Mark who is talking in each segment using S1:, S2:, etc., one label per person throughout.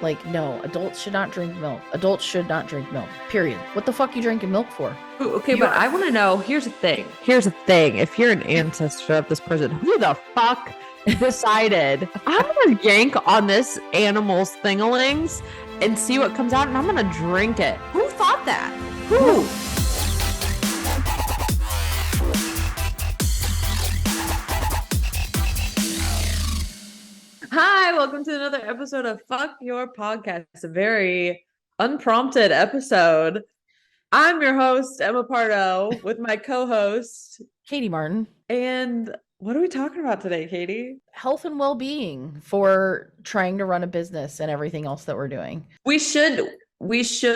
S1: Like, no, adults should not drink milk. Adults should not drink milk, period. What the fuck you drinking milk for?
S2: Ooh, okay, but I want to know, here's the thing. If you're an ancestor of this person, who the fuck decided, I'm going to yank on this animal's thingalings and see what comes out, and I'm going to drink it? Who thought that? Who? Hi, welcome to another episode of Fuck Your Podcast, a very unprompted episode. I'm your host, Emma Pardo, with my co-host,
S1: Katie Martin.
S2: And what are we talking about today, Katie?
S1: Health and well-being for trying to run a business and everything else that we're doing.
S2: We should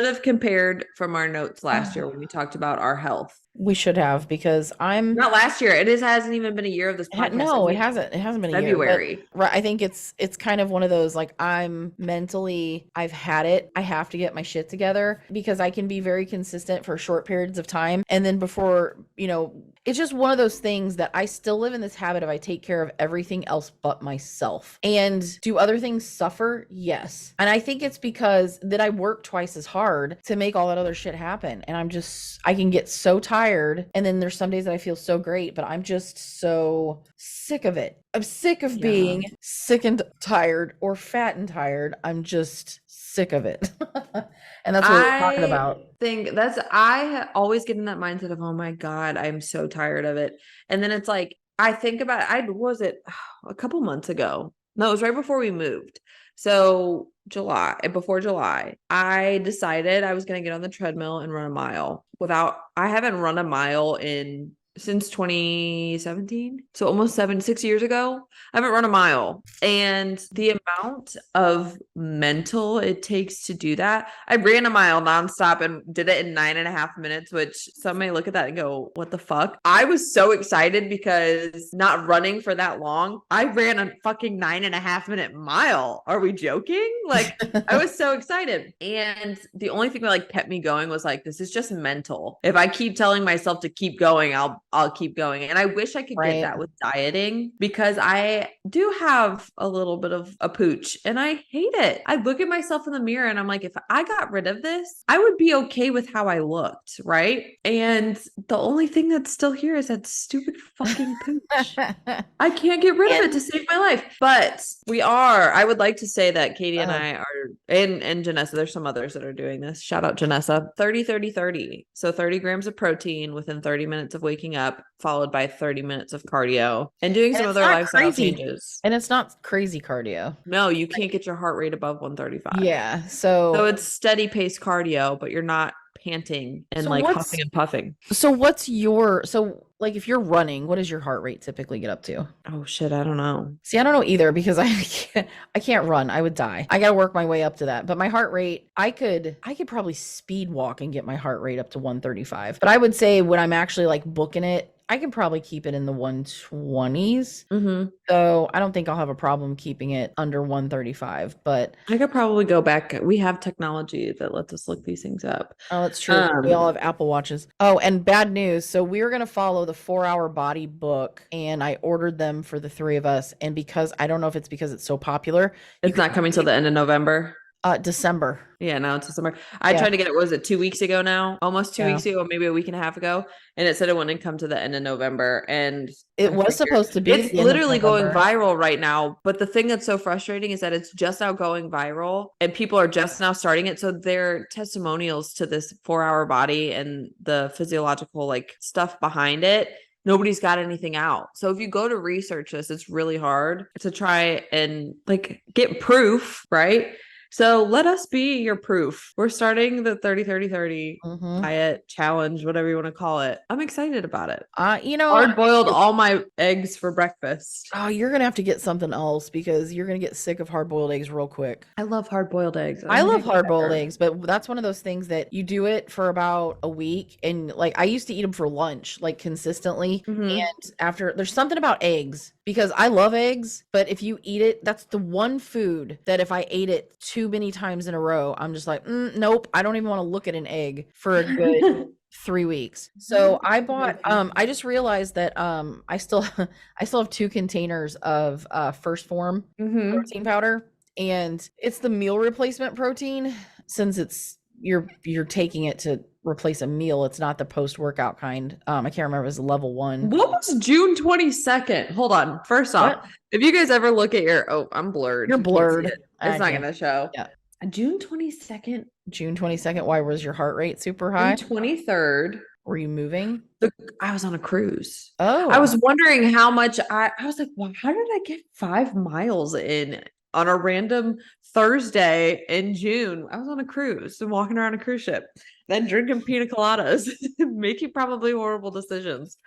S2: have compared from our notes last year when we talked about our health.
S1: We should have, because I'm
S2: not last year. It hasn't even been a year of this podcast.
S1: No, it hasn't. It hasn't been
S2: February.
S1: A year. Right. I think it's kind of one of those, like, I'm mentally, I've had it. I have to get my shit together, because I can be very consistent for short periods of time. And then before, it's just one of those things that I still live in this habit of, I take care of everything else but myself. And do other things suffer? Yes. And I think it's because that I work twice as hard to make all that other shit happen. And I can get so tired. And then there's some days that I feel so great, but I'm just so sick of it. I'm sick of being sick and tired, or fat and tired. I'm just sick of it. And that's what we're talking about.
S2: I always get in that mindset of, oh my God, I'm so tired of it. And then it's like, I think about, a couple months ago? No, it was right before we moved. So before July, I decided I was going to get on the treadmill and run a mile. I haven't run a mile since 2017. So almost 6 years ago, I haven't run a mile. And the amount of mental it takes to do that. I ran a mile nonstop and did it in 9.5 minutes, which some may look at that and go, what the fuck? I was so excited because not running for that long, I ran a fucking 9.5 minute mile. Are we joking? Like, I was so excited. And the only thing that kept me going was this is just mental. If I keep telling myself to keep going, I'll keep going. And I wish I could get that with dieting, because I do have a little bit of a pooch and I hate it. I look at myself in the mirror and I'm like, if I got rid of this, I would be okay with how I looked, right? And the only thing that's still here is that stupid fucking pooch. I can't get rid of it to save my life. But I would like to say that Katie and I are, and Janessa, there's some others that are doing this. Shout out Janessa. 30-30-30. So 30 grams of protein within 30 minutes of waking up, followed by 30 minutes of cardio, and doing some other lifestyle changes.
S1: And it's not crazy cardio.
S2: No, you can't get your heart rate above 135.
S1: Yeah. So
S2: it's steady pace cardio, but you're not panting and huffing and puffing.
S1: So if you're running, what does your heart rate typically get up to?
S2: Oh shit, I don't know.
S1: See, I don't know either, because I can't run. I would die. I got to work my way up to that. But my heart rate, I could probably speed walk and get my heart rate up to 135. But I would say when I'm actually booking it, I can probably keep it in the 120s.
S2: Mm-hmm.
S1: So I don't think I'll have a problem keeping it under 135, but
S2: I could probably go back. We have technology that lets us look these things up.
S1: Oh, that's true. We all have Apple Watches. Oh, and bad news. So we were going to follow the 4-Hour Body book, and I ordered them for the three of us. And because I don't know if it's because it's so popular.
S2: It's not coming till the end of November.
S1: December.
S2: Yeah, now it's December. I tried to get it, was it 2 weeks ago now? Almost 2 weeks ago, maybe a week and a half ago. And it said it wouldn't come to the end of November. And
S1: it was supposed to be.
S2: It's literally going viral right now. But the thing that's so frustrating is that it's just now going viral and people are just now starting it. So they're testimonials to this 4-Hour Body and the physiological stuff behind it. Nobody's got anything out. So if you go to research this, it's really hard to try and get proof, right? So let us be your proof. We're starting the 30-30-30 diet challenge, whatever you want to call it. I'm excited about it. Hard boiled all my eggs for breakfast.
S1: Oh, you're going to have to get something else, because you're going to get sick of hard boiled eggs real quick.
S2: I love hard boiled eggs.
S1: I love hard boiled eggs, but that's one of those things that you do it for about a week. And I used to eat them for lunch, consistently.
S2: Mm-hmm.
S1: And after, there's something about eggs, because I love eggs, but if you eat it, that's the one food that if I ate it too many times in a row, I'm just nope, I don't even want to look at an egg for a good 3 weeks. So I bought I just realized that I still have 2 containers of First Form protein powder. And it's the meal replacement protein, since you're taking it to replace a meal. It's not the post-workout kind. I can't remember, it was level 1.
S2: What was June 22nd? Hold on. First off,
S1: What?
S2: if you guys ever look at I'm blurred.
S1: You're
S2: You can't see
S1: blurred.
S2: it. It's not
S1: Okay.
S2: gonna show.
S1: Yeah.
S2: June 22nd
S1: June 22nd. Why was your heart rate super high?
S2: and 23rd.
S1: Were you moving?
S2: I was on a cruise.
S1: Oh.
S2: I was wondering how much I was like, well, how did I get 5 miles in on a random Thursday in June? I was on a cruise and walking around a cruise ship, then drinking pina coladas, making probably horrible decisions.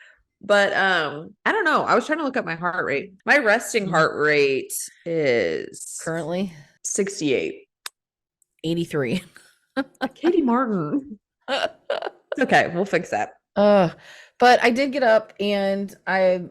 S2: But I don't know. I was trying to look up my heart rate. My resting heart rate is
S1: currently
S2: 68.
S1: 83.
S2: Katie Martin. Okay, we'll fix that.
S1: But I did get up and I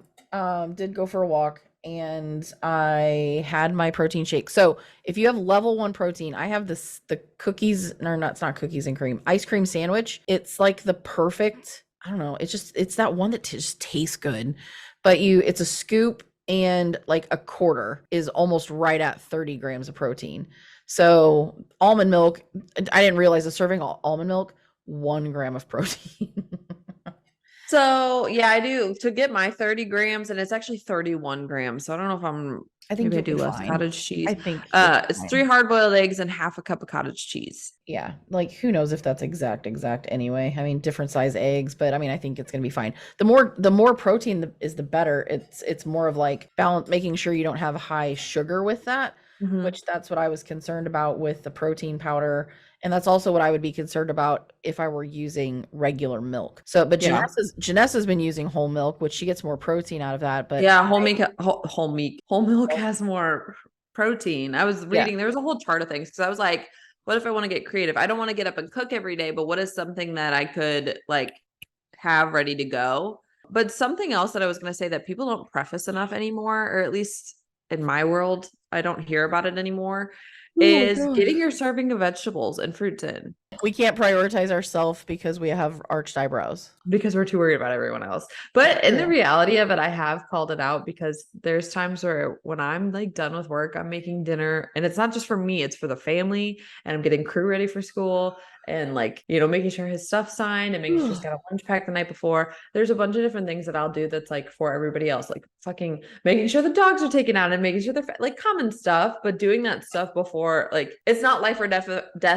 S1: did go for a walk, and I had my protein shake. So if you have level 1 protein, I have the cookies, or not, it's not cookies and cream, ice cream sandwich. It's like the perfect, I don't know, it's that one that just tastes good. But it's a scoop, and like a quarter is almost right at 30 grams of protein. So almond milk, I didn't realize a serving of almond milk, 1 gram of protein.
S2: So yeah, I do to get my 30 grams, and it's actually 31 grams. So I don't know if
S1: I think
S2: maybe I
S1: you'll
S2: do
S1: be
S2: less
S1: fine.
S2: cottage cheese.
S1: I think
S2: it's
S1: fine.
S2: 3 hard-boiled eggs and half a cup of cottage cheese.
S1: Yeah, like who knows if that's exact anyway. I mean, different size eggs, but I mean, I think it's gonna be fine. The more protein is the better. It's more of like balance, making sure you don't have high sugar with that, which that's what I was concerned about with the protein powder. And that's also what I would be concerned about if I were using regular milk. So, but
S2: Yeah.
S1: Janessa's been using whole milk, which she gets more protein out of that. But
S2: yeah, whole milk has more protein. I was reading, there was a whole chart of things, because I was like, what if I want to get creative? I don't want to get up and cook every day, but what is something that I could like have ready to go? But something else that I was going to say that people don't preface enough anymore, or at least in my world, I don't hear about it anymore, is getting your serving of vegetables and fruits in.
S1: We can't prioritize ourselves because we have arched eyebrows.
S2: Because we're too worried about everyone else. But in the reality of it, I have called it out, because there's times where when I'm like done with work, I'm making dinner, and it's not just for me, it's for the family, and I'm getting crew ready for school, and like, making sure his stuff's signed and making sure he's got a lunch pack the night before. There's a bunch of different things that I'll do that's like for everybody else, like fucking making sure the dogs are taken out and making sure they're like common stuff, but doing that stuff before, like, it's not life or death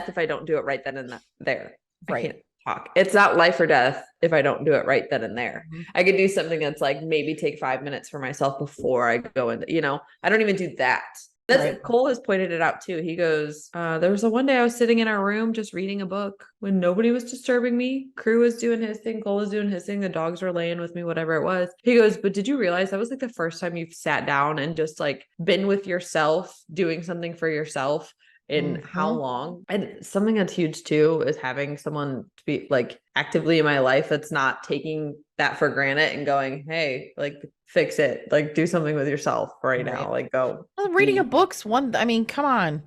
S2: if I don't do it right then and there.
S1: Right.
S2: I can't talk. It's not life or death if I don't do it right then and there. I could do something that's like maybe take 5 minutes for myself before I go into, I don't even do that. That's Cole has pointed it out too. He goes, there was one day I was sitting in our room just reading a book when nobody was disturbing me. Crew was doing his thing, Cole was doing his thing, the dogs were laying with me, whatever it was. He goes, but did you realize that was like the first time you've sat down and just like been with yourself, doing something for yourself in how long? And something that's huge too is having someone to be like actively in my life that's not taking that for granted and going, hey, like fix it, like do something with yourself right now, like go.
S1: Well, reading a book's one. I mean, come on.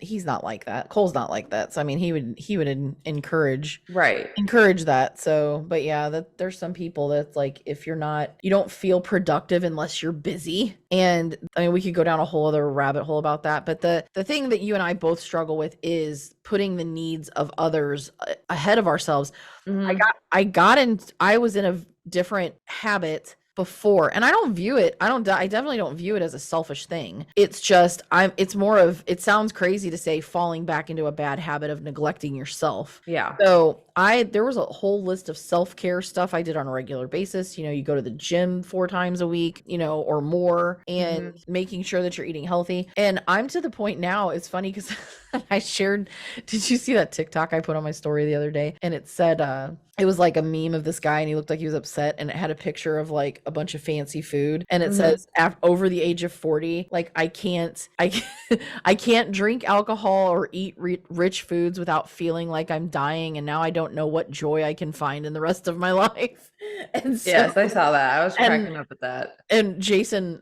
S1: He's not like that. Cole's not like that. So I mean, he would encourage that. So, but yeah, there's some people that's like, if you don't feel productive unless you're busy. And I mean, we could go down a whole other rabbit hole about that. But the thing that you and I both struggle with is putting the needs of others ahead of ourselves. I was in a different habit before, and I definitely don't view it as a selfish thing. It's just it's more of, it sounds crazy to say, falling back into a bad habit of neglecting yourself.
S2: Yeah.
S1: So there was a whole list of self-care stuff I did on a regular basis. You go to the gym 4 times a week, or more, and making sure that you're eating healthy. And I'm to the point now, it's funny because I shared, did you see that TikTok I put on my story the other day? And it said, it was like a meme of this guy, and he looked like he was upset, and it had a picture of like a bunch of fancy food, and it says, over the age of 40, like I can't drink alcohol or eat rich foods without feeling like I'm dying, and now I don't know what joy I can find in the rest of my life. And so,
S2: yes, I saw that. I was cracking up at that.
S1: And Jason,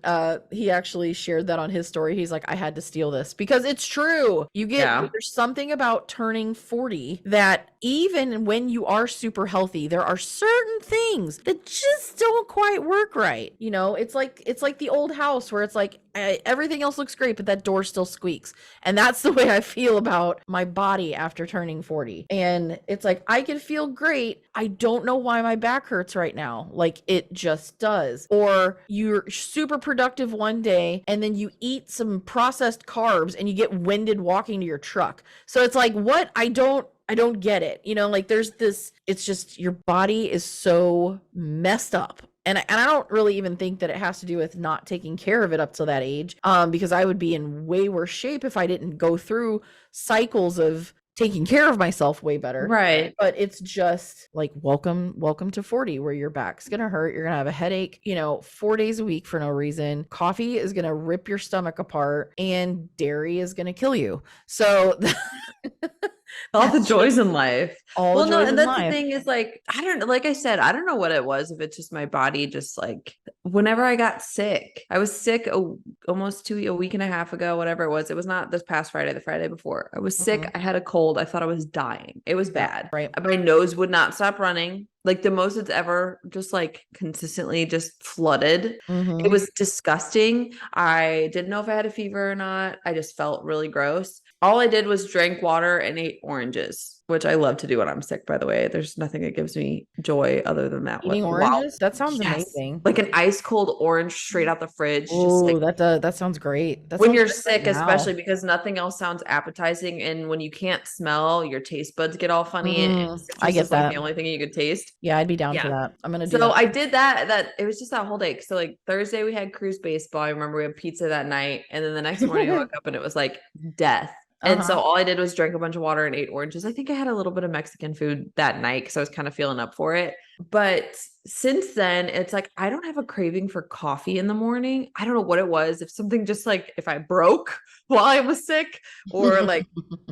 S1: he actually shared that on his story. He's like, I had to steal this because it's true. There's something about turning 40 that even when you are super healthy, there are certain things that just don't quite work right. It's like the old house where it's like, everything else looks great, but that door still squeaks. And that's the way I feel about my body after turning 40. And it's like, I can feel great. I don't know why my back hurts right now. Like it just does. Or you're super productive one day and then you eat some processed carbs and you get winded walking to your truck. So it's like, what? I don't get it. You know, like there's this, it's just your body is so messed up. And I don't really even think that it has to do with not taking care of it up to that age, because I would be in way worse shape if I didn't go through cycles of taking care of myself way better.
S2: Right.
S1: But it's just like, welcome to 40, where your back's going to hurt. You're going to have a headache, 4 days a week for no reason. Coffee is going to rip your stomach apart and dairy is going to kill you. So
S2: all the joys in life.
S1: Well, no,
S2: and that's the thing is like, I don't know, like I said, I don't know what it was. If it's just my body, just like whenever I got sick, I was sick almost a week and a half ago, whatever it was. It was not this past Friday, the Friday before. I was sick. I had a cold. I thought I was dying. It was bad.
S1: Right.
S2: My nose would not stop running. Like the most it's ever just like consistently just flooded. It was disgusting. I didn't know if I had a fever or not. I just felt really gross. All I did was drink water and ate oranges, which I love to do when I'm sick, by the way. There's nothing that gives me joy other than that.
S1: Eating oranges? That sounds amazing.
S2: Like an ice cold orange straight out the fridge.
S1: Oh, like, that sounds great.
S2: When you're sick, especially because nothing else sounds appetizing. And when you can't smell, your taste buds get all funny. And
S1: I get that.
S2: Like the only thing you could taste.
S1: Yeah, I'd be down for that. I'm going to do
S2: that. So
S1: I
S2: did that. It was just that whole day. So like Thursday we had cruise baseball. I remember we had pizza that night. And then the next morning I woke up and it was like death. And so all I did was drink a bunch of water and ate oranges. I think I had a little bit of Mexican food that night because I was kind of feeling up for it. But since then, it's like I don't have a craving for coffee in the morning. I don't know what it was. If something just like if I broke while I was sick or like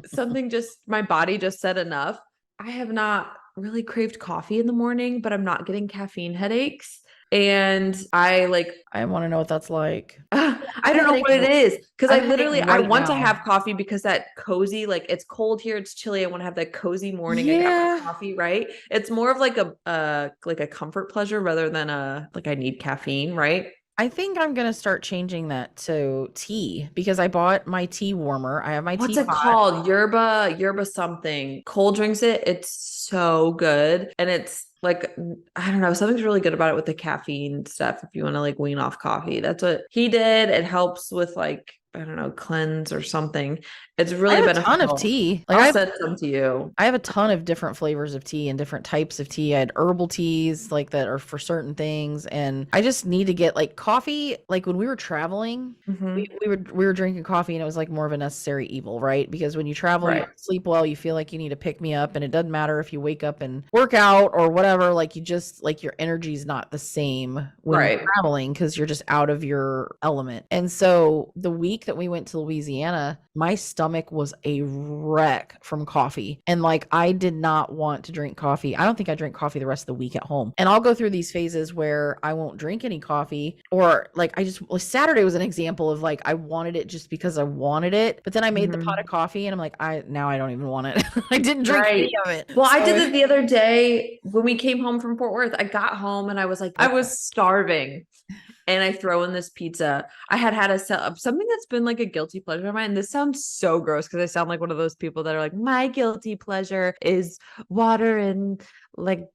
S2: something just my body just said enough. I have not really craved coffee in the morning, but I'm not getting caffeine headaches. And I
S1: want to know what that's like.
S2: I don't know what it is. Cause I want to have coffee because that cozy, like it's cold here. It's chilly. I want to have that cozy morning. I got my coffee, right? It's more of like a comfort pleasure rather than I need caffeine. Right.
S1: I think I'm going to start changing that to tea because I bought my tea warmer. I have my
S2: What's
S1: tea
S2: it called? Yerba something. Cole drinks it. It's so good. And it's like, I don't know, something's really good about it with the caffeine stuff. If you want to like wean off coffee, that's what he did. It helps with like, I don't know, cleanse or something. It's really beneficial.
S1: I have a ton of tea.
S2: Like I'll send some to you.
S1: I have a ton of different flavors of tea and different types of tea. I had herbal teas like that are for certain things. And I just need to get like coffee. Like when we were traveling, we were drinking coffee and it was like more of a necessary evil, right? Because when you travel, you don't sleep well, you feel like you need to pick me up. And it doesn't matter if you wake up and work out or whatever, like you just like your energy is not the same when you're traveling because you're just out of your element. And so the week that we went to Louisiana, my stomach was a wreck from coffee. And like, I did not want to drink coffee. I don't think I drank coffee the rest of the week at home. And I'll go through these phases where I won't drink any coffee or like, Saturday was an example of like, I wanted it just because I wanted it. But then I made the pot of coffee and I'm like, now I don't even want it. I didn't drink any of it.
S2: Well, I did it the other day when we came home from Fort Worth. I got home and I was like, I was starving. And I throw in this pizza. I had something that's been like a guilty pleasure of mine. This sounds so gross because I sound like one of those people that are like, my guilty pleasure is water and like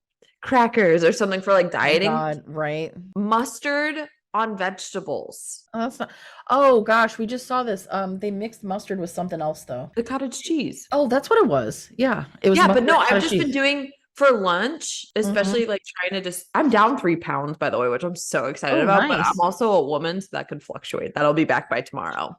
S2: crackers or something for like dieting.
S1: Oh God, right.
S2: Mustard on vegetables.
S1: Oh, that's not. Oh gosh, we just saw this. They mixed mustard with something else though.
S2: The cottage cheese.
S1: Oh, that's what it was. Yeah, it was.
S2: Yeah, but no, I've just been doing. For lunch, especially like trying to I'm down 3 pounds, by the way, which I'm so excited about, but I'm also a woman, so that could fluctuate. That'll be back by tomorrow.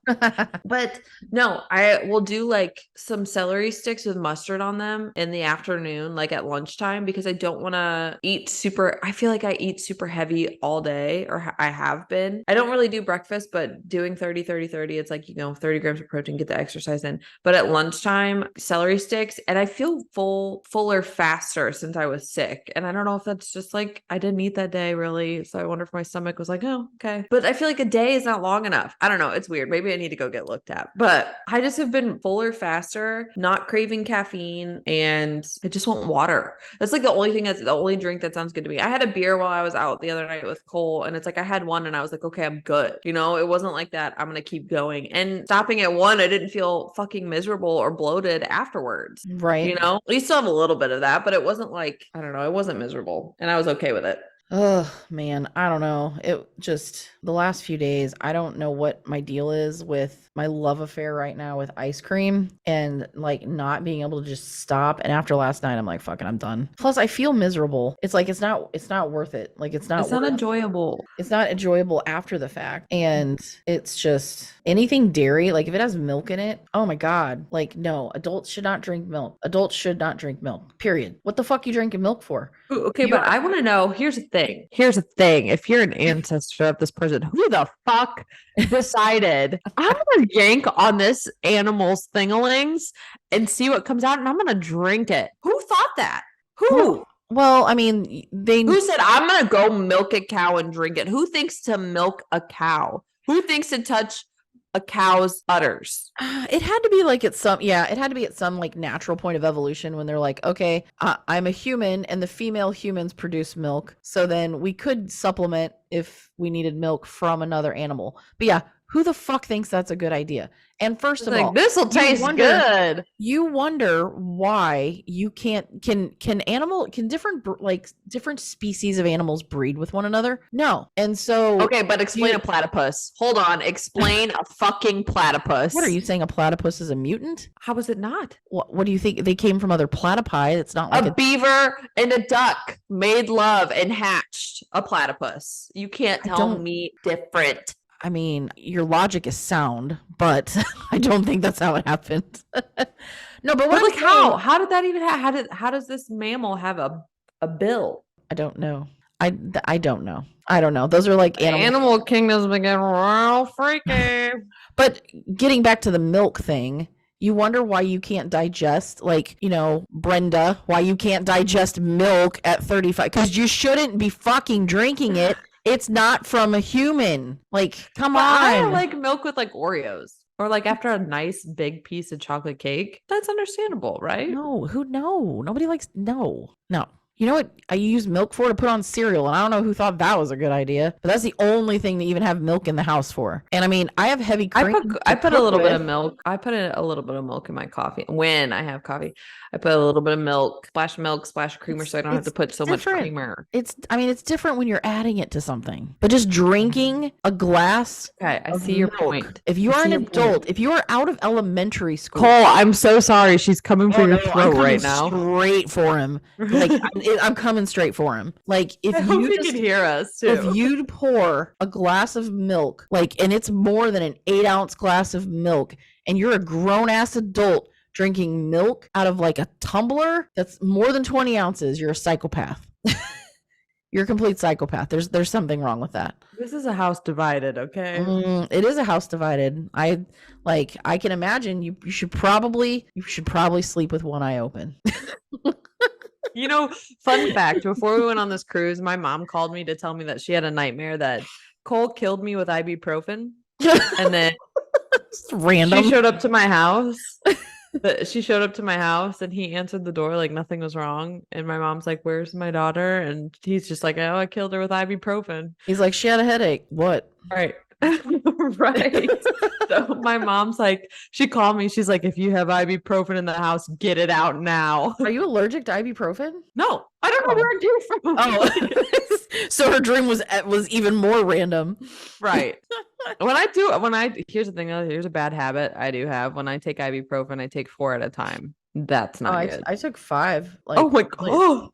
S2: But no, I will do like some celery sticks with mustard on them in the afternoon, like at lunchtime, because I don't want to I feel like I eat super heavy all day, or I have been. I don't really do breakfast, but doing 30, 30, 30, it's like, 30 grams of protein, get the exercise in. But at lunchtime, celery sticks, and I feel fuller faster faster since I was sick. And I don't know if that's just like I didn't eat that day really. So I wonder if my stomach was like, oh, okay. But I feel like a day is not long enough. I don't know. It's weird. Maybe I need to go get looked at. But I just have been fuller, faster, not craving caffeine, and I just want water. That's like the only thing that's the only drink that sounds good to me. I had a beer while I was out the other night with Cole, and it's like I had one and I was like, okay, I'm good. You know, it wasn't like that. I'm gonna keep going. And stopping at one, I didn't feel fucking miserable or bloated afterwards.
S1: Right.
S2: You know, we still have a little bit of that, but it wasn't like, I don't know, it wasn't miserable. And I was okay with it.
S1: Oh man, I don't know. It just the last few days, I don't know what my deal is with my love affair right now with ice cream and like not being able to just stop. And after last night, I'm like, fucking, I'm done. Plus, I feel miserable. It's like it's not worth it. Like it's not
S2: enjoyable.
S1: It's not enjoyable after the fact. And it's just anything dairy, like if it has milk in it, oh my God. Like, no, adults should not drink milk. Adults should not drink milk. Period. What the fuck you drinking milk for?
S2: Ooh, okay, but I want to know, here's the thing. Here's the thing. If you're an ancestor of this person, who the fuck decided I'm gonna yank on this animal's thingalings and see what comes out and I'm gonna drink it? Who thought that? Who?
S1: Well, I mean,
S2: who said I'm gonna go milk a cow and drink it? Who thinks to milk a cow? Who thinks to touch a cow's udders?
S1: It had to be like at some like natural point of evolution when they're like, okay, I'm a human and the female humans produce milk. So then we could supplement if we needed milk from another animal. But yeah, who the fuck thinks that's a good idea? And first of all,
S2: this will taste good.
S1: You wonder why you can different species of animals breed with one another? No. And so
S2: okay, but explain a platypus. Hold on, explain a fucking platypus.
S1: What are you saying? A platypus is a mutant?
S2: How is it not?
S1: What do you think? They came from other platypi. It's not like
S2: a beaver and a duck made love and hatched a platypus. You can't tell me different.
S1: I mean, your logic is sound, but I don't think that's how it happened. No, but what?
S2: Like how? How did that even happen? How does this mammal have a bill?
S1: I don't know. I don't know. I don't know. Those are like
S2: animal kingdoms begin real freaky.
S1: But getting back to the milk thing, you wonder why you can't digest, like, you know, Brenda, why you can't digest milk at 35, because you shouldn't be fucking drinking it. It's not from a human. Like, come on.
S2: I like milk with like Oreos or like after a nice big piece of chocolate cake. That's understandable, right?
S1: No, nobody likes, no. You know what I use milk for? To put on cereal. And I don't know who thought that was a good idea, but that's the only thing to even have milk in the house for. And I mean, I have heavy cream.
S2: I put a little bit of milk. I put a little bit of milk in my coffee. When I have coffee, I put a little bit of milk, splash creamer, so I don't have to put so much creamer.
S1: It's different when you're adding it to something. But just drinking a glass.
S2: Okay, I see your point.
S1: If you are an adult, if you are out of elementary school,
S2: Cole, I'm so sorry. She's coming for your throat right now.
S1: Straight for him. Like I'm coming straight for him. Like if you
S2: can hear us too.
S1: If you pour a glass of milk, like, and it's more than an 8-ounce glass of milk, and you're a grown ass adult drinking milk out of like a tumbler that's more than 20 ounces, you're a psychopath. You're a complete psychopath. There's something wrong with that.
S2: This is a house divided, okay?
S1: It is a house divided. I can imagine you should probably sleep with one eye open.
S2: You know, fun fact, before we went on this cruise, my mom called me to tell me that she had a nightmare that Cole killed me with ibuprofen. And then
S1: random.
S2: She showed up to my house. And he answered the door like nothing was wrong. And my mom's like, "Where's my daughter?" And he's just like, "Oh, I killed her with ibuprofen."
S1: He's like, "She had a headache." What?
S2: Right. Right. So my mom's like, she called me. She's like, "If you have ibuprofen in the house, get it out now."
S1: Are you allergic to ibuprofen?
S2: No, I don't know where it came from.
S1: Oh, so her dream was even more random.
S2: Right. Here's the thing. Here's a bad habit I do have. When I take ibuprofen, I take 4 at a time. That's not good.
S1: I took 5. Like,
S2: oh my god!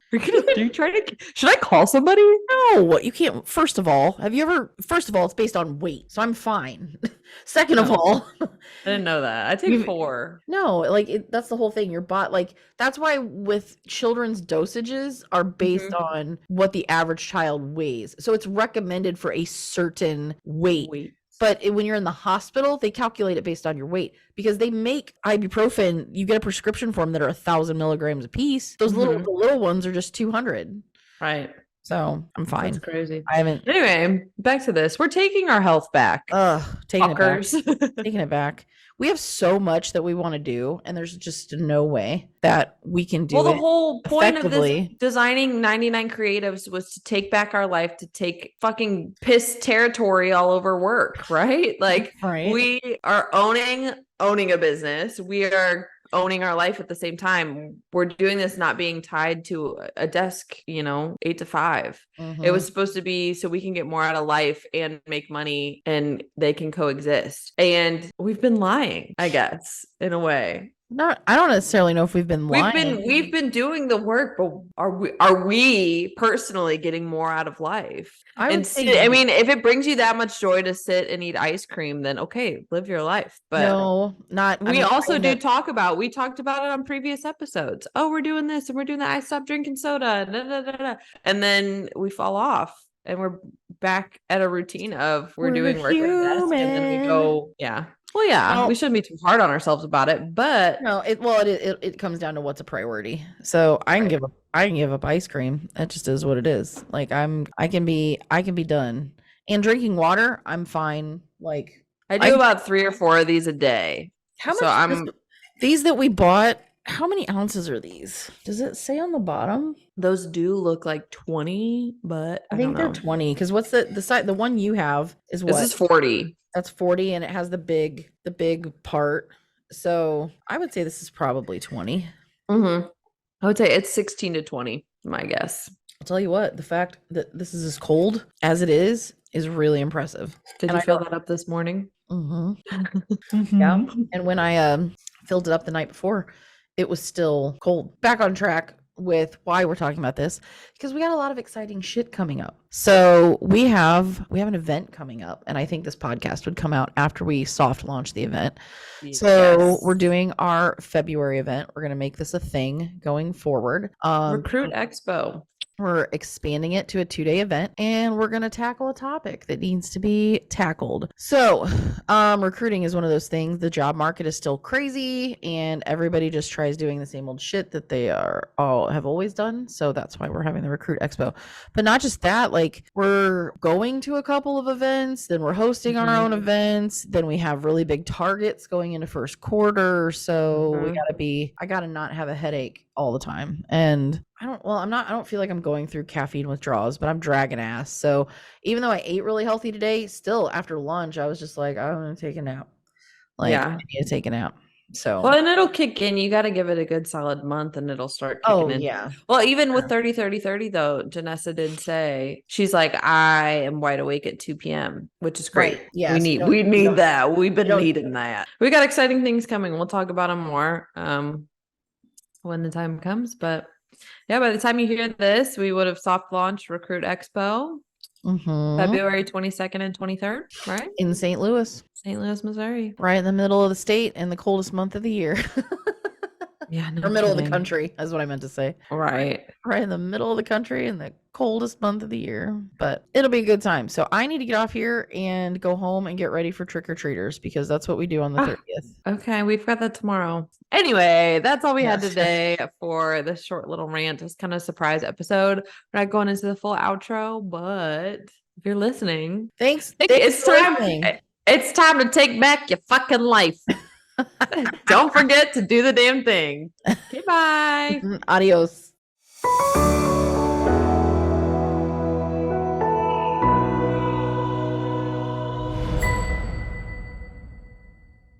S2: Should I call somebody?
S1: No, you can't. First of all, it's based on weight, so I'm fine. Second of all,
S2: I didn't know that. I take 4.
S1: No, like that's the whole thing. Your bot, like that's why with children's dosages are based on what the average child weighs. So it's recommended for a certain weight. But when you're in the hospital, they calculate it based on your weight because they make ibuprofen. You get a prescription for them that are 1,000 milligrams a piece. Those the little ones are just 200.
S2: Right.
S1: So I'm fine.
S2: That's crazy.
S1: I haven't.
S2: Anyway, back to this. We're taking our health back.
S1: Taking it back. Taking it back. We have so much that we want to do, and there's just no way that we can do it.
S2: Well, the whole point of this designing 99 Creatives was to take back our life, to take fucking piss territory all over work, right? Like we are owning a business. We are owning our life at the same time. We're doing this not being tied to a desk, 8 to 5. It was supposed to be so we can get more out of life and make money and they can coexist. And we've been lying, I guess, in a way.
S1: I don't necessarily know if we've been lying.
S2: We've been doing the work, but are we personally getting more out of life? I mean, if it brings you that much joy to sit and eat ice cream, then okay, live your life. But
S1: no, not.
S2: We talked about it on previous episodes. Oh, we're doing this and we're doing that. I stopped drinking soda, and then we fall off. And we're back at a routine of we're doing work at a desk, and then we go, yeah. Well, yeah, we shouldn't be too hard on ourselves about it, but
S1: no, it comes down to what's a priority. So I can give up ice cream. That just is what it is. Like I can be done. And drinking water, I'm fine. Like
S2: I do about 3 or 4 of these a day.
S1: How much? These that we bought. How many ounces are these? Does it say on the bottom?
S2: Those do look like 20, but
S1: I think they're 20. Because what's the side? The one you have is what?
S2: This is 40.
S1: That's 40, and it has the big part. So I would say this is probably 20.
S2: I would say it's 16 to 20, my guess.
S1: I'll tell you what, the fact that this is as cold as it is really impressive.
S2: Did you fill that up this morning?
S1: Yeah. And when I filled it up the night before, it was still cold. Back on track with why we're talking about this, because we got a lot of exciting shit coming up. So we have an event coming up, and I think this podcast would come out after we soft launch the event. So we're doing our February event. We're going to make this a thing going forward.
S2: Recruit Expo.
S1: We're expanding it to a 2-day event, and we're going to tackle a topic that needs to be tackled. So, recruiting is one of those things. The job market is still crazy, and everybody just tries doing the same old shit that they have always done. So that's why we're having the Recruit Expo. But not just that, like we're going to a couple of events, then we're hosting our own events, then we have really big targets going into first quarter. So I gotta not have a headache all the time. And I don't feel like I'm going through caffeine withdrawals, but I'm dragging ass. So even though I ate really healthy today, still after lunch, I was just like, I'm going to take a nap. I need to take a nap. So,
S2: well, and it'll kick in. You got to give it a good solid month and it'll start kicking in.
S1: Yeah.
S2: Well, even with 30-30-30 though, Janessa did say, she's like, I am wide awake at 2 p.m., which is great.
S1: Right. Yeah.
S2: We need that. We've been needing that. We got exciting things coming. We'll talk about them more when the time comes. But yeah, by the time you hear this, we would have soft launched Recruit Expo February 22nd and 23rd, right?
S1: In St. Louis,
S2: Missouri.
S1: Right in the middle of the state and the coldest month of the year.
S2: Yeah.
S1: Or middle of the country, is what I meant to say.
S2: Right.
S1: Right in the middle of the country in the coldest month of the year. But it'll be a good time. So I need to get off here and go home and get ready for trick-or-treaters because that's what we do on the 30th.
S2: Okay, we've got that tomorrow. Anyway, that's all we had today for this short little rant. It's kind of a surprise episode. We're not going into the full outro, but if you're listening,
S1: thanks.
S2: It's time to take back your fucking life. Don't forget to do the damn thing. Okay, bye.
S1: Adios.